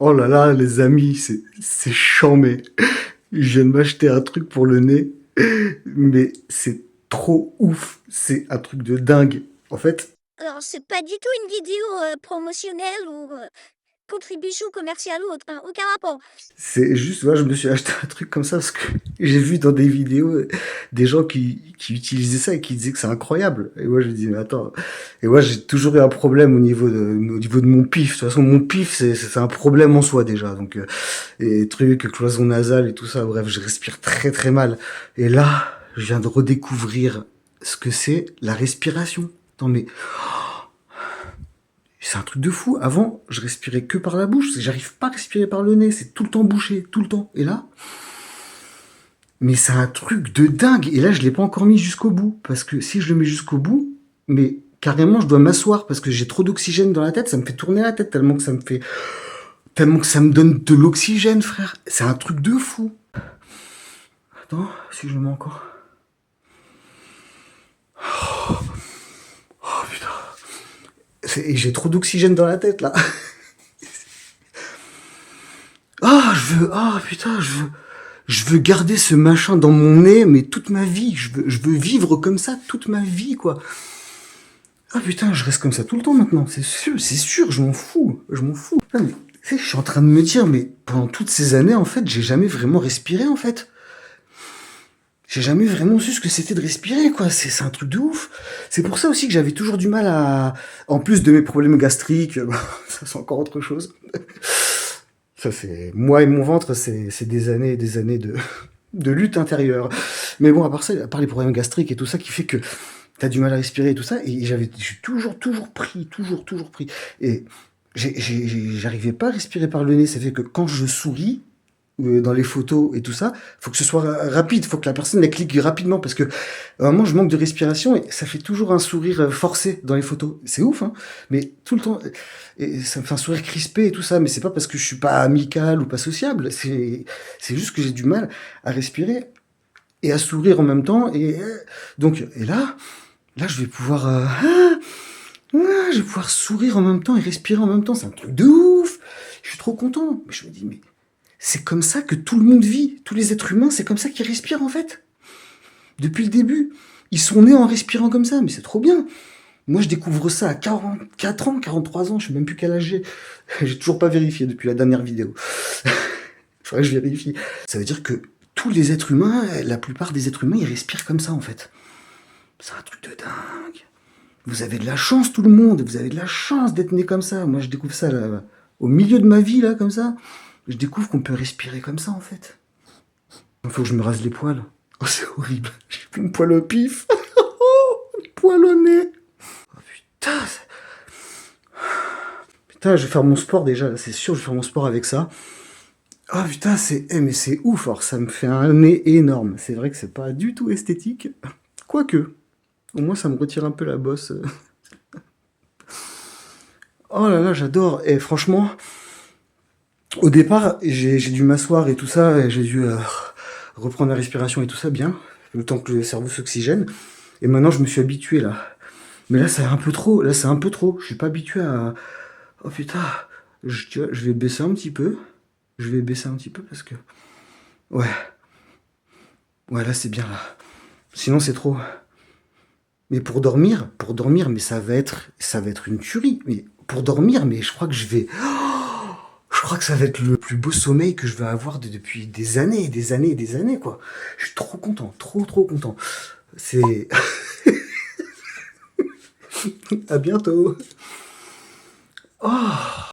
Oh là là, les amis, c'est chambé. Je viens de m'acheter un truc pour le nez, mais c'est trop ouf. C'est un truc de dingue. En fait, Alors, c'est pas du tout une vidéo promotionnelle ou contribution commerciale ou autre, hein, aucun rapport. c'est juste, là, je me suis acheté un truc comme ça parce que j'ai vu dans des vidéos des gens qui utilisaient ça et qui disaient que c'est incroyable. Et moi, je me dis, mais attends. Et moi, j'ai toujours eu un problème au niveau de mon pif. De toute façon, mon pif, c'est un problème en soi déjà. Donc, et trucs, cloison nasale et tout ça. Bref, je respire très très mal. Et là, je viens de redécouvrir ce que c'est la respiration. Non mais, c'est un truc de fou. Avant, je respirais que par la bouche. J'arrive pas à respirer par le nez. C'est tout le temps bouché, tout le temps. Et là, mais c'est un truc de dingue. Et là, je l'ai pas encore mis jusqu'au bout. Parce que si je le mets jusqu'au bout, mais carrément, je dois m'asseoir parce que j'ai trop d'oxygène dans la tête. Ça me fait tourner la tête tellement que ça me donne de l'oxygène, frère. C'est un truc de fou. Attends, si je le mets encore. Oh putain. J'ai trop d'oxygène dans la tête là. Putain, je veux garder ce machin dans mon nez, mais toute ma vie. Je veux vivre comme ça toute ma vie, quoi. Ah putain, je reste comme ça tout le temps maintenant. C'est sûr, je m'en fous. Je m'en fous. Putain, mais, tu sais, je suis en train de me dire, mais pendant toutes ces années, en fait, j'ai jamais vraiment respiré, en fait. J'ai jamais vraiment su ce que c'était de respirer, quoi. C'est un truc de ouf. C'est pour ça aussi que j'avais toujours du mal à... En plus de mes problèmes gastriques, ça c'est encore autre chose. Ça c'est... Moi et mon ventre, c'est des années et des années de lutte intérieure. Mais bon, à part ça, à part les problèmes gastriques et tout ça qui fait que t'as du mal à respirer et tout ça, et j'ai toujours pris, toujours pris. Et j'arrivais pas à respirer par le nez. Ça fait que quand je souris, dans les photos et tout ça, faut que ce soit rapide, faut que la personne la clique rapidement parce que à un moment je manque de respiration et ça fait toujours un sourire forcé dans les photos. C'est ouf, hein, mais tout le temps, et ça me fait un sourire crispé et tout ça, mais c'est pas parce que je suis pas amical ou pas sociable, c'est juste que j'ai du mal à respirer et à sourire en même temps et donc et là je vais pouvoir je vais pouvoir sourire en même temps et respirer en même temps, c'est un truc de ouf. Je suis trop content. Mais je me dis mais c'est comme ça que tout le monde vit. Tous les êtres humains, c'est comme ça qu'ils respirent en fait. Depuis le début. Ils sont nés en respirant comme ça, mais c'est trop bien. Moi, je découvre ça à 44 ans, 43 ans, je sais même plus quel âge j'ai. J'ai toujours pas vérifié depuis la dernière vidéo. Faudrait que je vérifie. Ça veut dire que tous les êtres humains, la plupart des êtres humains, ils respirent comme ça en fait. C'est un truc de dingue. Vous avez de la chance, tout le monde. Vous avez de la chance d'être né comme ça. Moi, je découvre ça là, au milieu de ma vie, là, comme ça. Je découvre qu'on peut respirer comme ça, en fait. Il faut que je me rase les poils. Oh, c'est horrible. J'ai plus une poil au pif. Une poil au nez. Oh, putain. Putain, je vais faire mon sport déjà. Là, c'est sûr, je vais faire mon sport avec ça. Oh putain, mais c'est ouf. Alors, ça me fait un nez énorme. C'est vrai que c'est pas du tout esthétique. Quoique. Au moins, ça me retire un peu la bosse. Oh là là, j'adore. Et franchement, au départ, j'ai dû m'asseoir et tout ça, et j'ai dû reprendre la respiration et tout ça bien, le temps que le cerveau s'oxygène. Et maintenant, je me suis habitué là. Mais là, c'est un peu trop. Là, c'est un peu trop. Je suis pas habitué à. Oh putain, tu vois, je vais baisser un petit peu. Je vais baisser un petit peu parce que. Ouais, ouais, là, c'est bien là. Sinon, c'est trop. Mais pour dormir, mais ça va être une tuerie. Mais pour dormir, mais je crois que je vais. Je crois que ça va être le plus beau sommeil que je vais avoir depuis des années, des années, des années, quoi. Je suis trop content, trop content. C'est... À bientôt. Oh